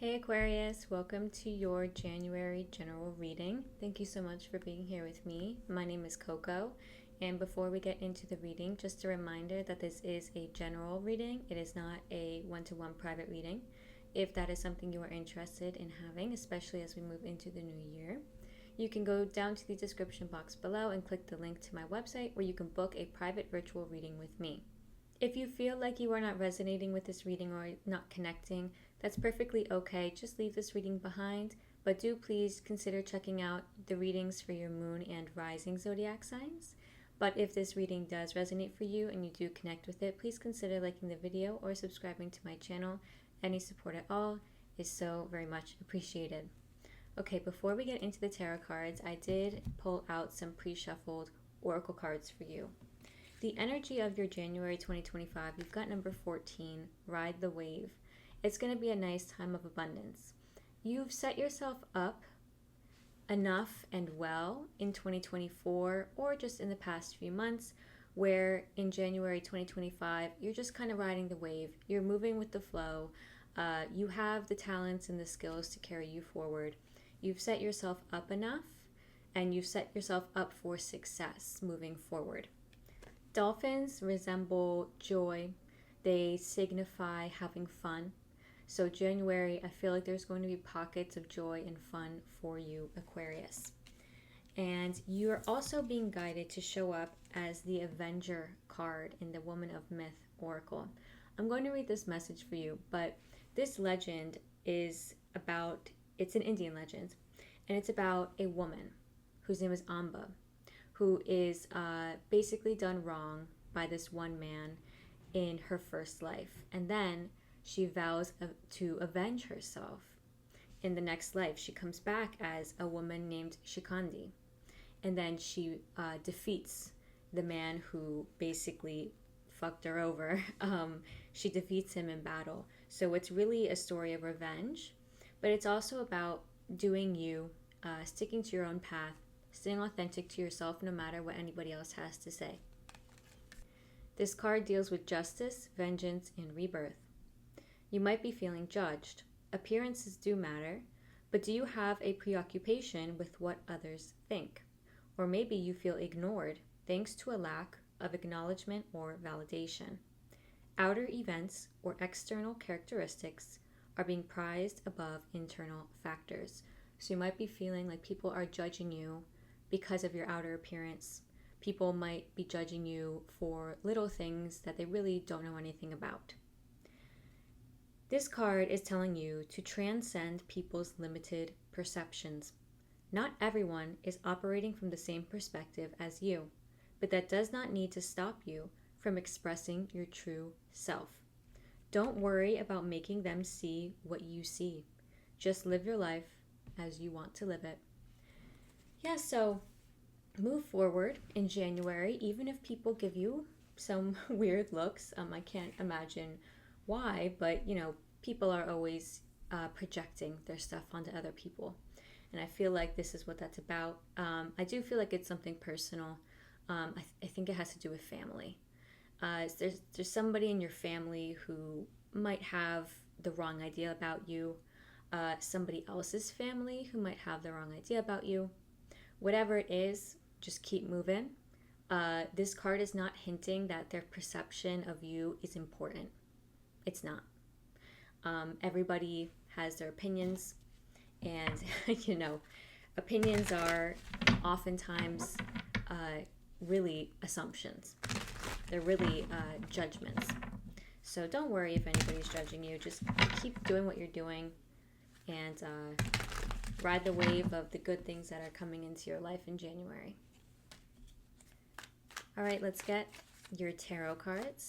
Hey Aquarius, welcome to your January general reading. Thank you so much for being here with me. My name is Coco, and before we get into the reading, just a reminder that this is a general reading. It is not a one-to-one private reading. If that is something you are interested in having, especially as we move into the new year, you can go down to the description box below and click the link to my website where you can book a private virtual reading with me. If you feel like you are not resonating with this reading or not connecting, that's perfectly okay. Just leave this reading behind, but do please consider checking out the readings for your moon and rising zodiac signs. But if this reading does resonate for you and you do connect with it, please consider liking the video or subscribing to my channel. Any support at all is so very much appreciated. Okay, before we get into the tarot cards, I did pull out some pre-shuffled oracle cards for you. The energy of your January 2025, you've got number 14, Ride the Wave. It's going to be a nice time of abundance. You've set yourself up enough and well in 2024 or just in the past few months where in January 2025, you're just kind of riding the wave. You're moving with the flow. You have the talents and the skills to carry you forward. You've set yourself up enough and you've set yourself up for success moving forward. Dolphins resemble joy. They signify having fun. So January, I feel like there's going to be pockets of joy and fun for you, Aquarius. And you're also being guided to show up as the Avenger card in the Woman of Myth Oracle. I'm going to read this message for you, but this legend is about, it's an Indian legend, and it's about a woman whose name is Amba, who is basically done wrong by this one man in her first life. And then she vows to avenge herself. In the next life, she comes back as a woman named Shikandi. And then she defeats the man who basically fucked her over. She defeats him in battle. So it's really a story of revenge, but it's also about doing you, sticking to your own path, staying authentic to yourself no matter what anybody else has to say. This card deals with justice, vengeance, and rebirth. You might be feeling judged. Appearances do matter, but do you have a preoccupation with what others think? Or maybe you feel ignored thanks to a lack of acknowledgement or validation. Outer events or external characteristics are being prized above internal factors. So you might be feeling like people are judging you because of your outer appearance. People might be judging you for little things that they really don't know anything about. This card is telling you to transcend people's limited perceptions. Not everyone is operating from the same perspective as you, but that does not need to stop you from expressing your true self. Don't worry about making them see what you see. Just live your life as you want to live it. Yeah, so move forward in January, even if people give you some weird looks. I can't imagine why, but people are always projecting their stuff onto other people, and I feel like this is what that's about. I do feel like it's something personal. I think it has to do with family. There's somebody in your family who might have the wrong idea about you, somebody else's family who might have the wrong idea about you. Whatever it is, just keep moving. This card is not hinting that their perception of you is important. It's not. Everybody has their opinions, and opinions are oftentimes really assumptions. They're really judgments. So don't worry if anybody's judging you. Just keep doing what you're doing and ride the wave of the good things that are coming into your life in January. All right, let's get your tarot cards.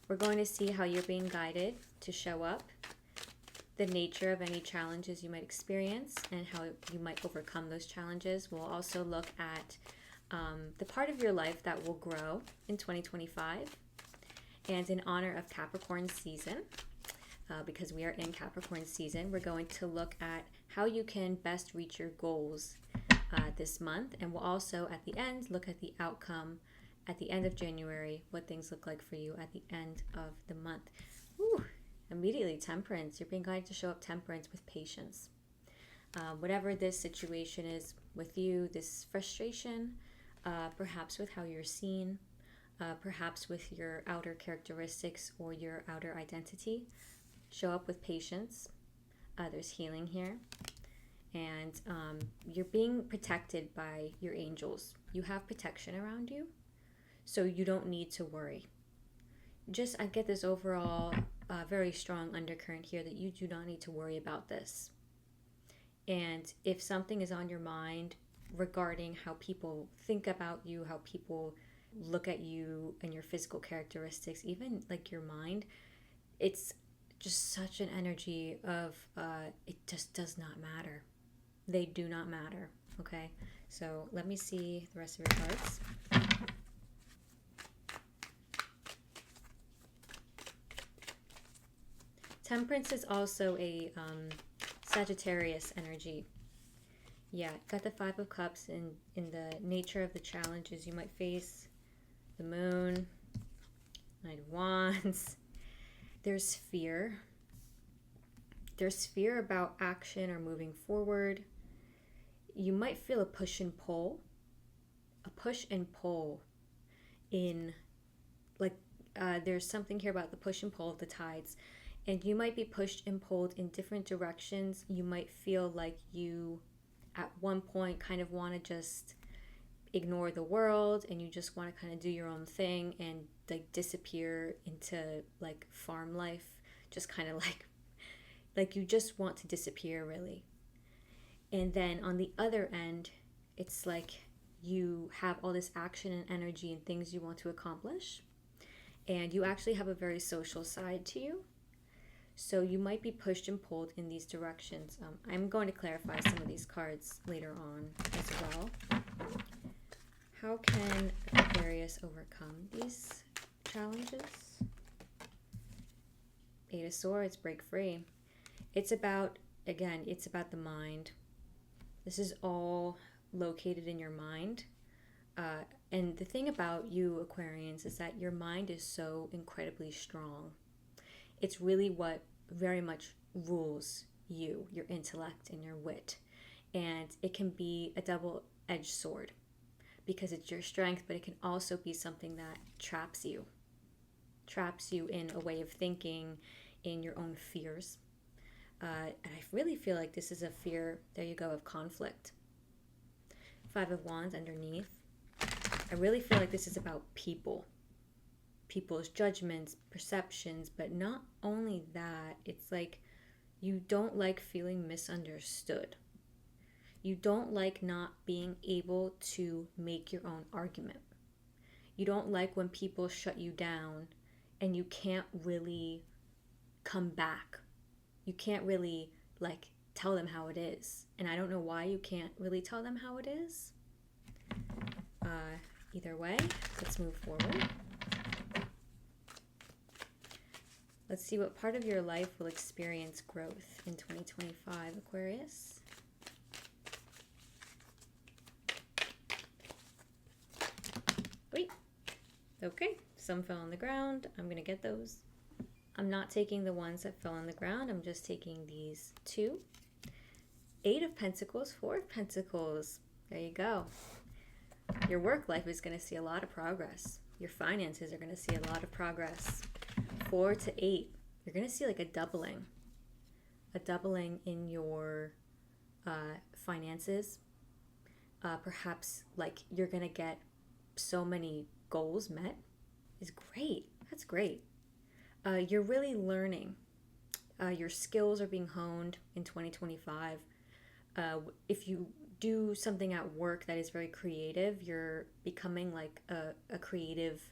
We're going to see how you're being guided to show up, the nature of any challenges you might experience, and how you might overcome those challenges. We'll also look at the part of your life that will grow in 2025. And in honor of Capricorn season, because we are in Capricorn season, we're going to look at how you can best reach your goals this month. And we'll also, at the end, look at the outcome at the end of January, what things look like for you at the end of the month. Whew, immediately temperance. You're being guided to show up temperance with patience. Whatever this situation is with you, this frustration, perhaps with how you're seen, perhaps with your outer characteristics or your outer identity, show up with patience. There's healing here. And you're being protected by your angels. You have protection around you, so you don't need to worry. I get this overall very strong undercurrent here that you do not need to worry about this. And if something is on your mind regarding how people think about you, how people look at you and your physical characteristics, even like your mind, it's just such an energy of it just does not matter. They do not matter, okay? So let me see the rest of your cards. Temperance is also a Sagittarius energy. Yeah, got the Five of Cups in the nature of the challenges you might face. The Moon, Knight of Wands. There's fear. There's fear about action or moving forward. You might feel a push and pull. A push and pull in, like, there's something here about the push and pull of the tides. And you might be pushed and pulled in different directions. You might feel like you, at one point, kind of want to just ignore the world and you just want to kind of do your own thing and like disappear into like farm life. Just kind of like you just want to disappear, really. And then on the other end, it's like you have all this action and energy and things you want to accomplish. And you actually have a very social side to you. So you might be pushed and pulled in these directions. I'm going to clarify some of these cards later on as well. How can Aquarius overcome these challenges? Eight of Swords, break free. It's about, again, it's about the mind. This is all located in your mind. And the thing about you, Aquarians, is that your mind is so incredibly strong. It's really what very much rules you, your intellect and your wit. And it can be a double-edged sword because it's your strength, but it can also be something that traps you in a way of thinking, in your own fears. And I really feel like this is a fear, there you go, of conflict. Five of Wands underneath. I really feel like this is about people's judgments, perceptions, but not only that, it's like you don't like feeling misunderstood. You don't like not being able to make your own argument. You don't like when people shut you down and you can't really come back. You can't really like tell them how it is. And I don't know why you can't really tell them how it is. Either way, let's move forward. Let's see what part of your life will experience growth in 2025, Aquarius. Wait. Okay, some fell on the ground. I'm going to get those. I'm not taking the ones that fell on the ground. I'm just taking these two. Eight of Pentacles, Four of Pentacles. There you go. Your work life is going to see a lot of progress. Your finances are going to see a lot of progress. 4 to 8. You're going to see like a doubling in your finances. Perhaps like you're going to get so many goals met. Is great. That's great. You're really learning. Your skills are being honed in 2025. If you do something at work that is very creative, you're becoming like a creative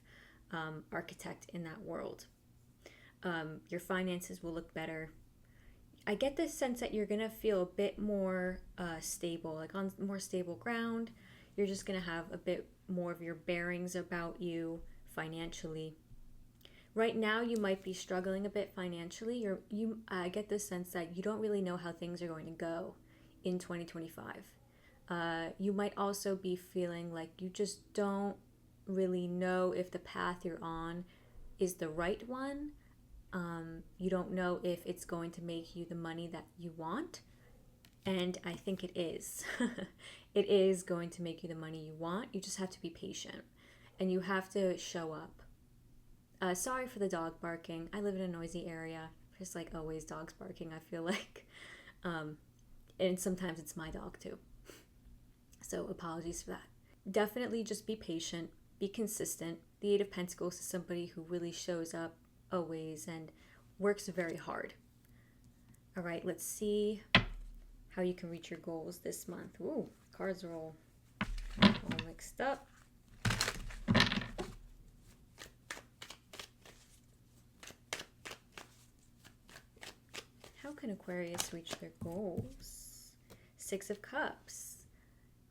architect in that world. Your finances will look better. I get this sense that you're going to feel a bit more stable, like on more stable ground. You're just going to have a bit more of your bearings about you financially. Right now, you might be struggling a bit financially. I get the sense that you don't really know how things are going to go in 2025. You might also be feeling like you just don't really know if the path you're on is the right one. You don't know if it's going to make you the money that you want. And I think it is. It is going to make you the money you want. You just have to be patient and you have to show up. Sorry for the dog barking. I live in a noisy area. Just like always, dogs barking, I feel like. And sometimes it's my dog too. So apologies for that. Definitely just be patient, be consistent. The Eight of Pentacles is somebody who really shows up always and works very hard. All right, let's see how you can reach your goals this month. Ooh, cards are all mixed up. How can Aquarius reach their goals? Six of Cups.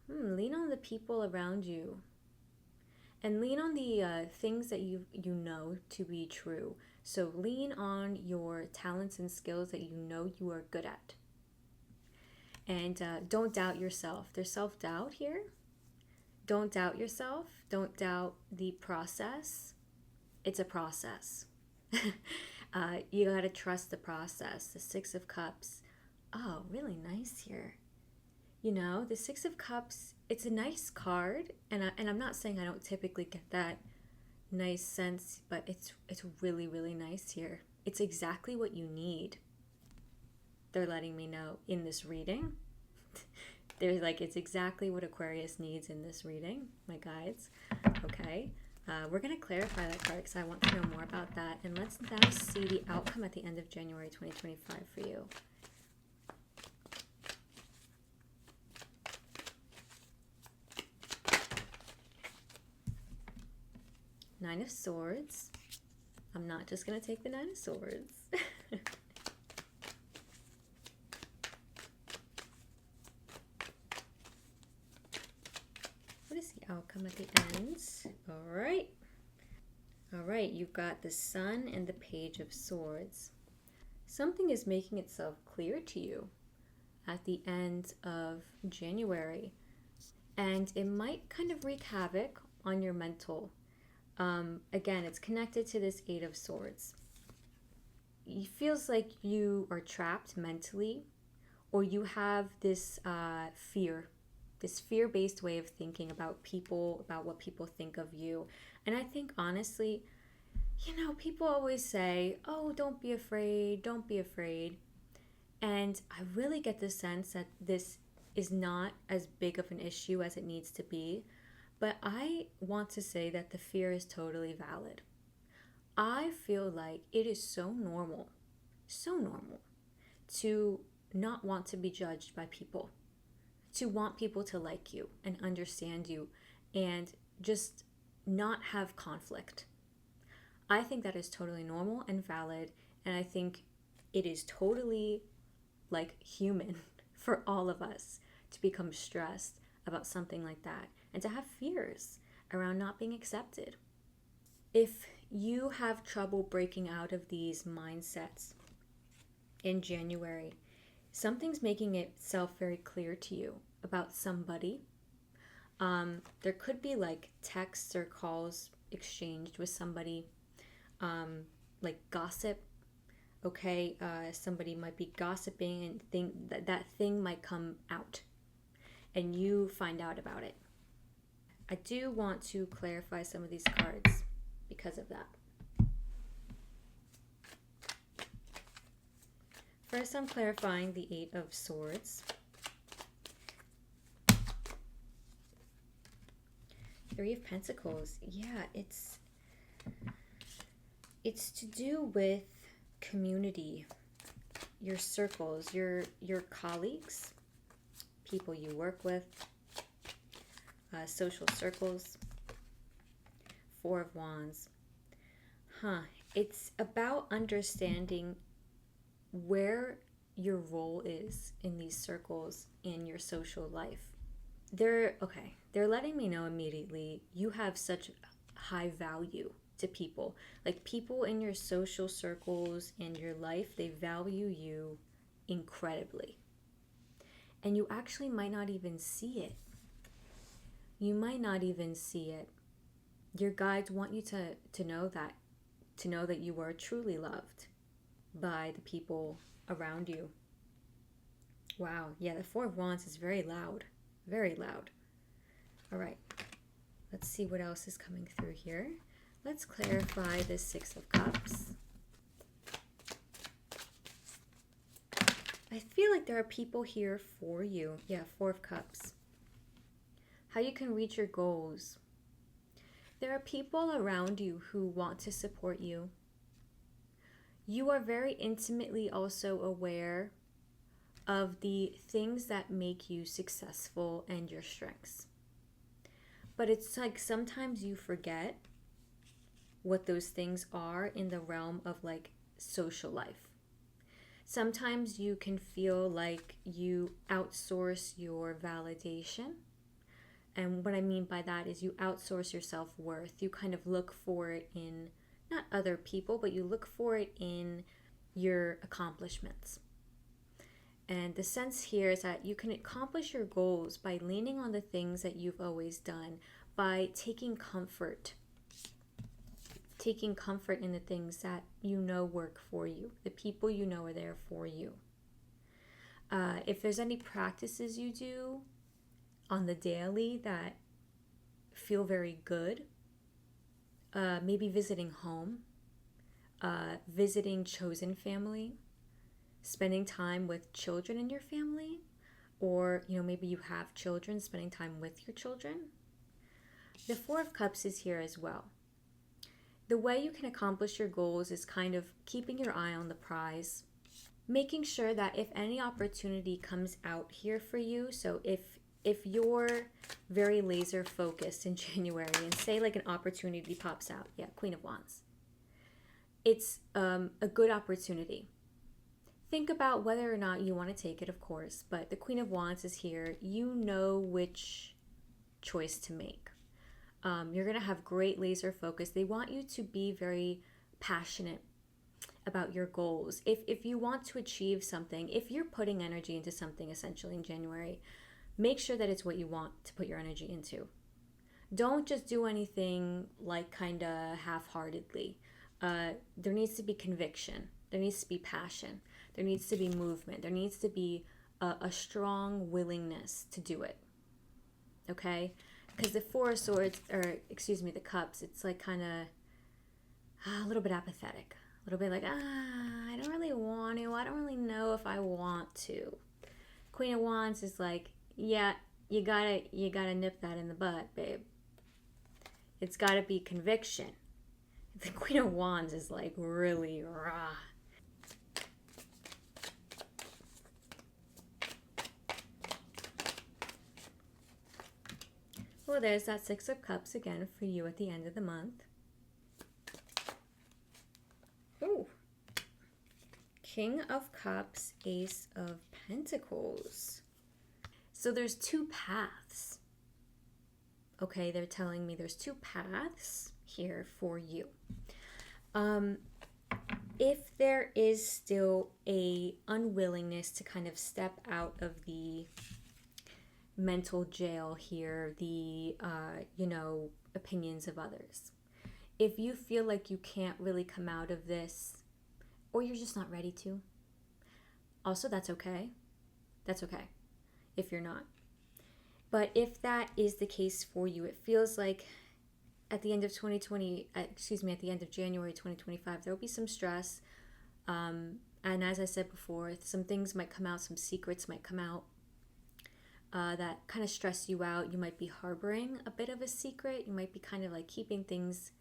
Lean on the people around you. And lean on the things that you know to be true. So lean on your talents and skills that you know you are good at. And don't doubt yourself. There's self-doubt here. Don't doubt yourself. Don't doubt the process. It's a process. You gotta trust the process. The Six of Cups. Oh, really nice here. You know, the Six of Cups, it's a nice card. And I'm not saying I don't typically get that nice sense, but it's really, really nice here. It's exactly what you need. They're letting me know in this reading. They're like, it's exactly what Aquarius needs in this reading, my guides. Okay. We're going to clarify that card because I want to know more about that. And let's now see the outcome at the end of January 2025 for you. Nine of Swords. I'm not just going to take the Nine of Swords. What is the outcome at the end? All right, you've got the Sun and the Page of Swords. Something is making itself clear to you at the end of January. And it might kind of wreak havoc on your mental. Again, it's connected to this Eight of Swords. It feels like you are trapped mentally, or you have this this fear-based way of thinking about people, about what people think of you. And I think, honestly, you know, people always say, oh, don't be afraid, don't be afraid. And I really get the sense that this is not as big of an issue as it needs to be. But I want to say that the fear is totally valid. I feel like it is so normal to not want to be judged by people, to want people to like you and understand you and just not have conflict. I think that is totally normal and valid, and I think it is totally like human for all of us to become stressed about something like that and to have fears around not being accepted. If you have trouble breaking out of these mindsets in January, something's making itself very clear to you about somebody. There could be like texts or calls exchanged with somebody, like gossip. Okay, somebody might be gossiping and think that thing might come out and you find out about it. I do want to clarify some of these cards because of that. First, I'm clarifying the Eight of Swords. Three of Pentacles. Yeah, it's to do with community, your circles, your colleagues, people you work with, social circles. Four of Wands. It's about understanding where your role is in these circles in your social life. They're letting me know immediately you have such high value to people. Like, people in your social circles in your life, they value you incredibly. And you actually might not even see it. You might not even see it. Your guides want you to know that to know that you are truly loved by the people around you. Wow, yeah, the Four of Wands is very loud, very loud. All right, let's see what else is coming through here. Let's clarify the Six of Cups. I feel like there are people here for you. Yeah, Four of Cups. How you can reach your goals. There are people around you who want to support you. You are very intimately also aware of the things that make you successful and your strengths. But it's like sometimes you forget what those things are in the realm of like social life. Sometimes you can feel like you outsource your validation. And what I mean by that is you outsource your self-worth. You kind of look for it in not other people, but you look for it in your accomplishments. And the sense here is that you can accomplish your goals by leaning on the things that you've always done, by taking comfort in the things that you know work for you, the people you know are there for you. If there's any practices you do on the daily that feel very good, maybe visiting home, visiting chosen family, spending time with children in your family, or maybe you have children, spending time with your children. The Four of Cups is here as well. The way you can accomplish your goals is kind of keeping your eye on the prize, making sure that if any opportunity comes out here for you, so if you're very laser focused in January and say like an opportunity pops out, yeah, Queen of Wands, it's a good opportunity. Think about whether or not you want to take it, of course, but the Queen of Wands is here. You know which choice to make. You're going to have great laser focus. They want you to be very passionate about your goals. If you want to achieve something, if you're putting energy into something essentially in January, make sure that it's what you want to put your energy into. Don't just do anything like kind of half-heartedly. There needs to be conviction. There needs to be passion. There needs to be movement. There needs to be a strong willingness to do it. Okay? Because the Four of Swords, the Cups, it's like kind of a little bit apathetic. A little bit like, I don't really want to. I don't really know if I want to. Queen of Wands is like, yeah, you gotta nip that in the bud, babe. It's gotta be conviction. The Queen of Wands is like really raw. Well, there's that Six of Cups again for you at the end of the month. Ooh. King of Cups, Ace of Pentacles. So there's two paths. Okay, they're telling me there's two paths here for you. If there is still a unwillingness to kind of step out of the mental jail here, the opinions of others, if you feel like you can't really come out of this, or you're just not ready to, also that's okay. That's okay if you're not. But if that is the case for you, it feels like at the end of at the end of January 2025, there will be some stress. And as I said before, some things might come out, some secrets might come out that kind of stress you out. You might be harboring a bit of a secret. You might be kind of like keeping things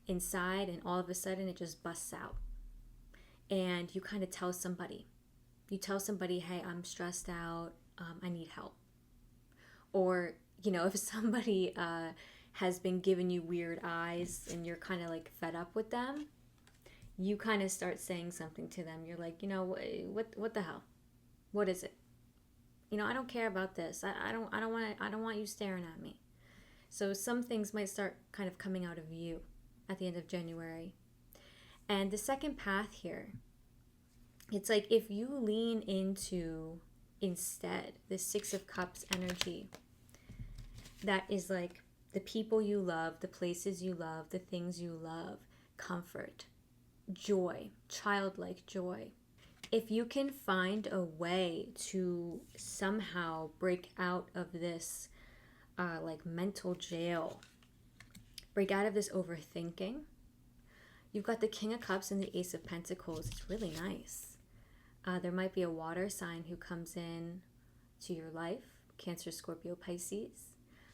inside, and all of a sudden it just busts out. And you kind of tell somebody. You tell somebody, hey, I'm stressed out. I need help. Or, if somebody has been giving you weird eyes and you're kind of like fed up with them, you kind of start saying something to them. You're like, what the hell? What is it? I don't care about this. I don't want you staring at me. So some things might start kind of coming out of you at the end of January. And the second path here, it's like if you lean into instead the Six of Cups energy, that is like the people you love, the places you love, the things you love, comfort, joy, childlike joy. If you can find a way to somehow break out of this like mental jail, break out of this overthinking. You've got the King of Cups and the Ace of Pentacles. It's really nice. There might be a water sign who comes in to your life, Cancer, Scorpio, Pisces,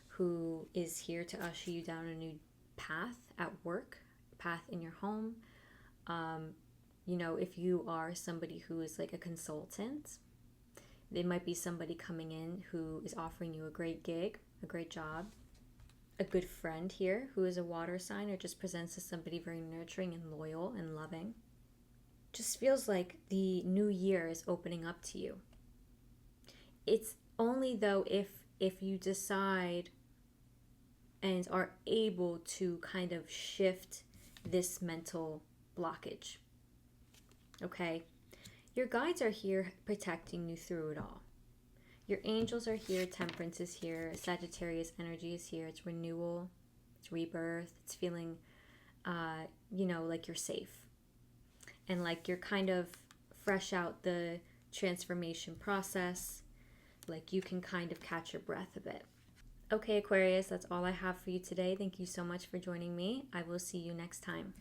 who is here to usher you down a new path at work, path in your home. You know, if you are somebody who is like a consultant, there might be somebody coming in who is offering you a great gig, a great job. A good friend here who is a water sign or just presents as somebody very nurturing and loyal and loving. Just feels like the new year is opening up to you. It's only though if you decide and are able to kind of shift this mental blockage. Okay? Your guides are here protecting you through it all. Your angels are here, Temperance is here, Sagittarius energy is here. It's renewal, it's rebirth, it's feeling, you know, like you're safe. And like you're kind of fresh out the transformation process, like you can kind of catch your breath a bit. Okay, Aquarius, that's all I have for you today. Thank you so much for joining me. I will see you next time.